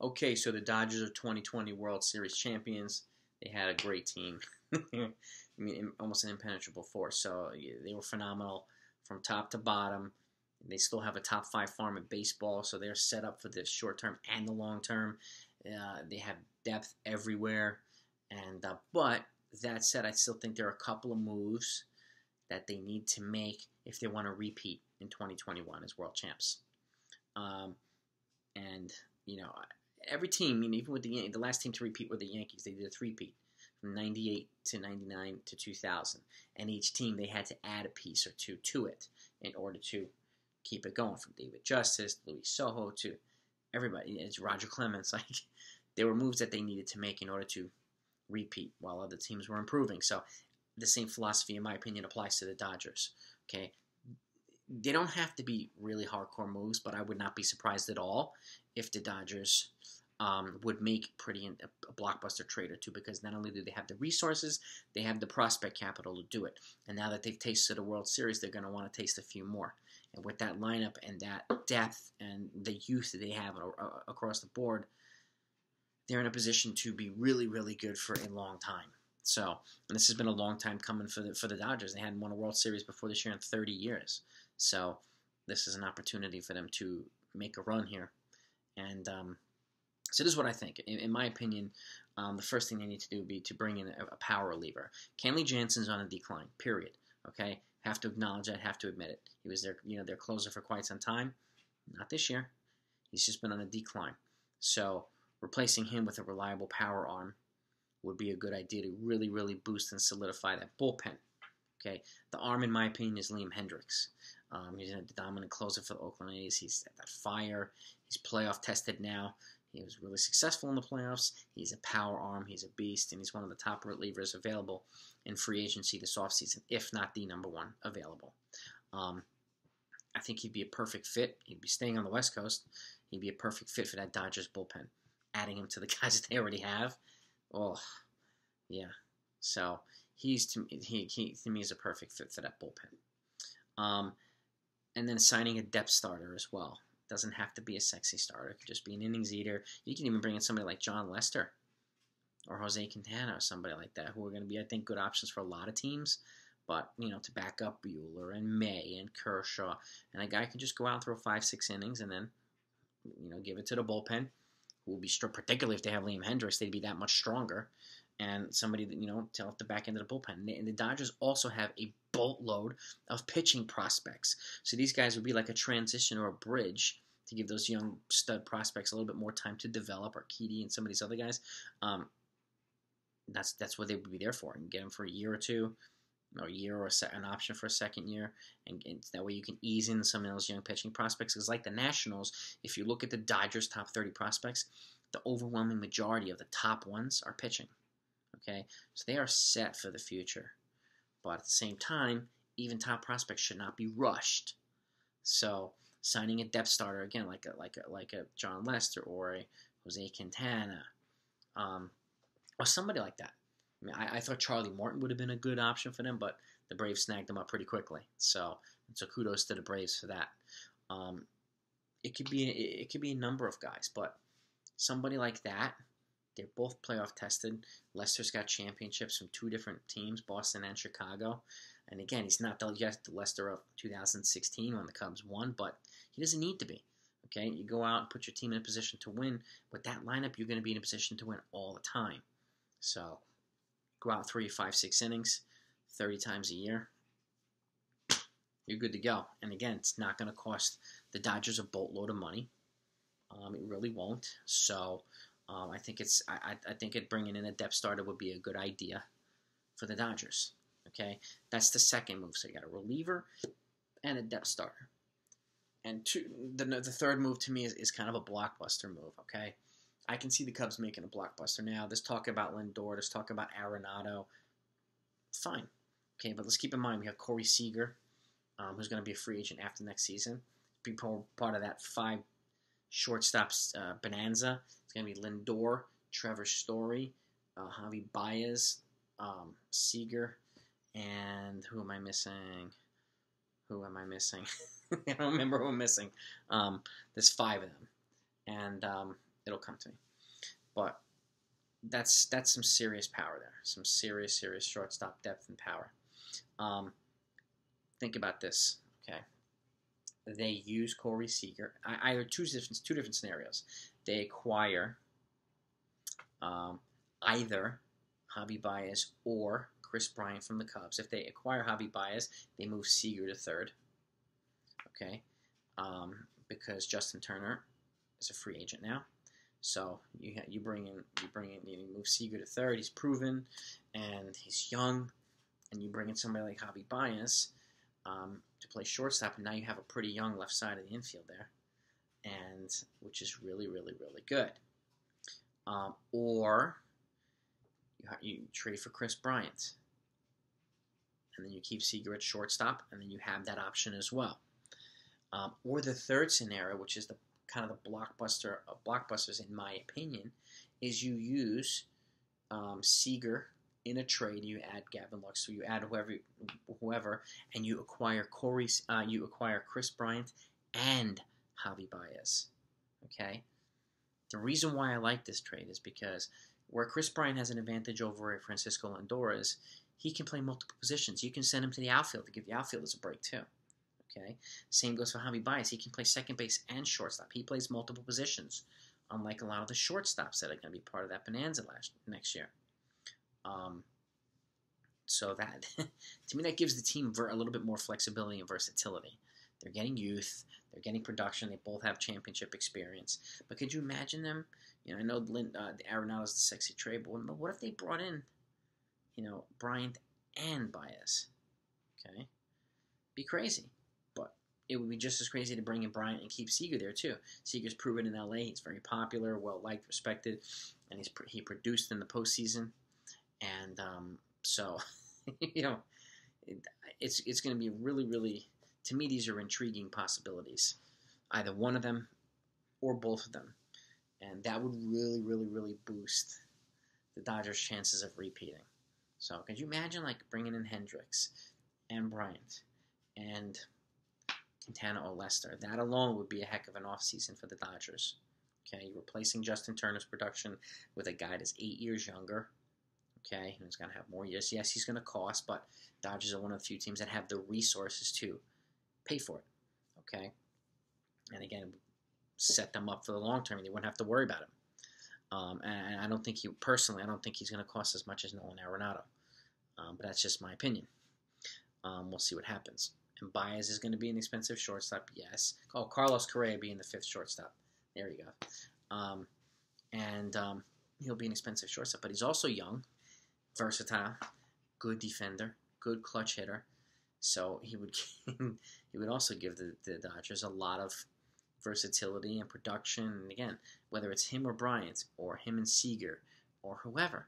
Okay, so the Dodgers are 2020 World Series champions. They had a great team. I mean, almost an impenetrable force. So yeah, they were phenomenal from top to bottom. They still have a top five farm in baseball, so they're set up for the short term and the long term. They have depth everywhere, and but that said, I still think there are a couple of moves that they need to make if they want to repeat in 2021 as world champs. Um, and you know, every team, even with the last team to repeat were the Yankees. They did a three-peat from '98 to '99 to 2000, and each team they had to add a piece or two to it in order to keep it going. From David Justice, Luis Sojo to everybody, it's Roger Clemens. Like there were moves that they needed to make in order to repeat while other teams were improving. So the same philosophy, in my opinion, applies to the Dodgers. Okay, they don't have to be really hardcore moves, but I would not be surprised at all if the Dodgers would make a blockbuster trade or two, because not only do they have the resources, they have the prospect capital to do it. And now that they've tasted a World Series, they're going to want to taste a few more. And with that lineup and that depth and the youth that they have across the board, they're in a position to be really, really good for a long time. So, and this has been a long time coming for the Dodgers. They hadn't won a World Series before this year in 30 years. So, this is an opportunity for them to make a run here. And so this is what I think. In my opinion, the first thing they need to do would be to bring in a power reliever. Kenley Jansen's on a decline, period. Okay? Have to acknowledge that, have to admit it. He was their closer for quite some time. Not this year. He's just been on a decline. So, replacing him with a reliable power arm would be a good idea to really, really boost and solidify that bullpen. Okay, the arm, in my opinion, is Liam Hendriks. He's a dominant closer for the Oakland A's. He's at that fire. He's playoff tested now. He was really successful in the playoffs. He's a power arm. He's a beast, and he's one of the top relievers available in free agency this offseason, if not the number one available. I think he'd be a perfect fit. He'd be staying on the West Coast. He'd be a perfect fit for that Dodgers bullpen. Adding him to the guys that they already have, oh, yeah. So he to me is a perfect fit for that bullpen. And then signing a depth starter as well. Doesn't have to be a sexy starter. It could just be an innings eater. You can even bring in somebody like John Lester or Jose Quintana or somebody like that, who are going to be, I think, good options for a lot of teams. But, to back up Buehler and May and Kershaw. And a guy can just go out and throw 5-6 innings and then, give it to the bullpen, who will be strong, particularly if they have Liam Hendriks, they'd be that much stronger. And somebody that, tell at the back end of the bullpen. And the Dodgers also have a boatload of pitching prospects. So these guys would be like a transition or a bridge to give those young stud prospects a little bit more time to develop, or Keedy and some of these other guys. That's what they would be there for. And get them for a year or two, or a year, or an option for a second year. And that way you can ease in some of those young pitching prospects. Because like the Nationals, if you look at the Dodgers' top 30 prospects, the overwhelming majority of the top ones are pitching. Okay, so they are set for the future. But at the same time, even top prospects should not be rushed. So signing a depth starter again, like a John Lester or a Jose Quintana, or somebody like that. I mean, I thought Charlie Morton would have been a good option for them, but the Braves snagged him up pretty quickly. So kudos to the Braves for that. It could be a number of guys, but somebody like that. They're both playoff tested. Lester's got championships from two different teams, Boston and Chicago. And again, he's not the Lester of 2016 when the Cubs won, but he doesn't need to be. Okay, you go out and put your team in a position to win. With that lineup, you're going to be in a position to win all the time. So go out 3, 5, 6 innings, 30 times a year. You're good to go. And again, it's not going to cost the Dodgers a boatload of money. It really won't. So I think bringing in a depth starter would be a good idea for the Dodgers. Okay, that's the second move. So you got a reliever and a depth starter. And the third move to me is kind of a blockbuster move. Okay, I can see the Cubs making a blockbuster now. There's talk about Lindor. There's talk about Arenado. Fine. Okay, but let's keep in mind we have Corey Seager, who's going to be a free agent after next season. Be part of that 5 shortstops bonanza. It's going to be Lindor, Trevor Story, Javi Baez, Seager, and who am I missing? I don't remember who I'm missing. There's 5 of them. And It'll come to me. But that's some serious power there. Some serious shortstop depth and power. Think about this, okay? They use Corey Seager. Either two different scenarios. They acquire either Javi Baez or Chris Bryant from the Cubs. If they acquire Javi Baez, they move Seager to third, okay? Because Justin Turner is a free agent now. So you move Seager to third. He's proven, and he's young, and you bring in somebody like Javi Baez to play shortstop, and now you have a pretty young left side of the infield there, and which is really good. Or you trade for Chris Bryant, and then you keep Seager at shortstop, and then you have that option as well. Or the third scenario, which is the kind of the blockbuster of blockbusters, in my opinion, is you use Seager in a trade. You add Gavin Lux, so you add whoever, and you acquire Chris Bryant and Javi Baez. Okay. The reason why I like this trade is because where Chris Bryant has an advantage over Francisco Lindor is he can play multiple positions. You can send him to the outfield to give the outfielders a break too. Okay. Same goes for Javi Baez. He can play second base and shortstop. He plays multiple positions, unlike a lot of the shortstops that are going to be part of that bonanza next year. So that, to me, that gives the team a little bit more flexibility and versatility. They're getting youth. They're getting production. They both have championship experience. But could you imagine them? I know Arenado is the sexy trade, but what if they brought in, Bryant and Baez? Okay, be crazy. But it would be just as crazy to bring in Bryant and keep Seager there too. Seager's proven in LA. He's very popular, well liked, respected, and he produced in the postseason. And so, it's going to be really, to me, these are intriguing possibilities. Either one of them or both of them. And that would really boost the Dodgers' chances of repeating. So, could you imagine, bringing in Hendricks and Bryant and Quintana or Lester? That alone would be a heck of an offseason for the Dodgers. Okay, you're replacing Justin Turner's production with a guy that's 8 years younger. Okay, who's going to have more years. Yes, he's going to cost, but Dodgers are one of the few teams that have the resources to pay for it. Okay, and again, set them up for the long term. They wouldn't have to worry about him. And I don't think I don't think he's going to cost as much as Nolan Arenado. But that's just my opinion. We'll see what happens. And Baez is going to be an expensive shortstop, yes. Oh, Carlos Correa being the fifth shortstop. There you go. He'll be an expensive shortstop, but he's also young, versatile, good defender, good clutch hitter. So he would also give the Dodgers a lot of versatility and production. And again, whether it's him or Bryant or him and Seager or whoever,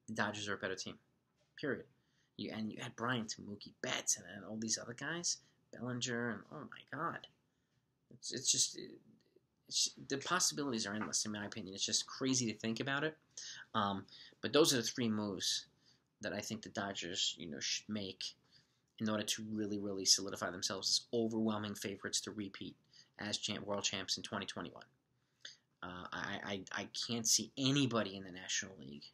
the Dodgers are a better team. Period. You add Bryant to Mookie Betts and all these other guys, Bellinger, and oh my God, it's just the possibilities are endless in my opinion. It's just crazy to think about it. But those are the three moves that I think the Dodgers should make in order to really solidify themselves as overwhelming favorites to repeat as world champs in 2021. I can't see anybody in the National League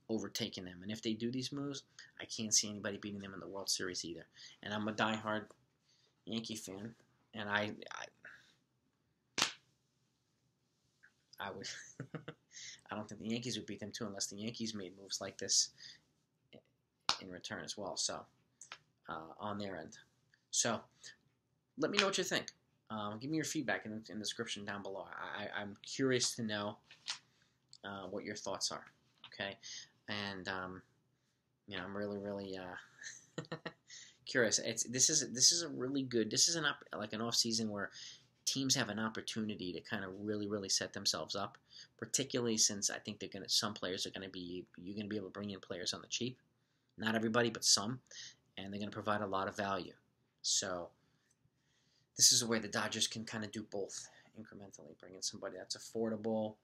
overtaking them. And if they do these moves, I can't see anybody beating them in the World Series either. And I'm a diehard Yankee fan, and I would I don't think the Yankees would beat them too unless the Yankees made moves like this in return as well. So on their end. So let me know what you think. Give me your feedback in the description down below. I'm curious to know what your thoughts are. Okay, and I'm really curious. This is a really good. This is an off season where teams have an opportunity to kind of really set themselves up. Particularly since I think some players you're going to be able to bring in players on the cheap. Not everybody, but some, and they're going to provide a lot of value. So this is a way the Dodgers can kind of do both incrementally. Bring in somebody that's affordable,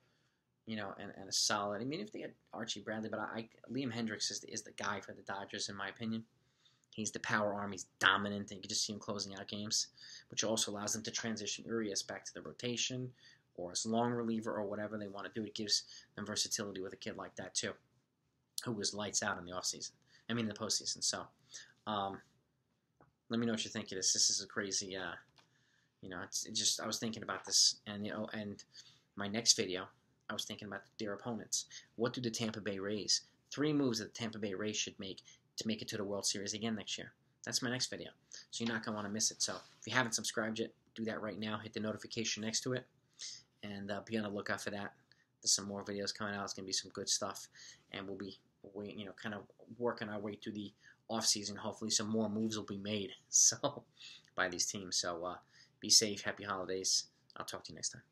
and a solid. I mean, if they had Archie Bradley, but Liam Hendricks is the guy for the Dodgers in my opinion. He's the power arm. He's dominant, and you can just see him closing out games, which also allows them to transition Urias back to the rotation or as long reliever or whatever they want to do. It gives them versatility with a kid like that too, who was lights out in the offseason. I mean, in the postseason. So, let me know what you think of this. This is a crazy, it's just, I was thinking about this, and, and my next video, I was thinking about their opponents. What do the Tampa Bay Rays, 3 moves that the Tampa Bay Rays should make to make it to the World Series again next year? That's my next video. So you're not going to want to miss it. So if you haven't subscribed yet, do that right now. Hit the notification next to it, and be on the lookout for that. There's some more videos coming out. It's going to be some good stuff, and we'll be, kind of working our way through the offseason. Hopefully some more moves will be made by these teams. So be safe. Happy holidays. I'll talk to you next time.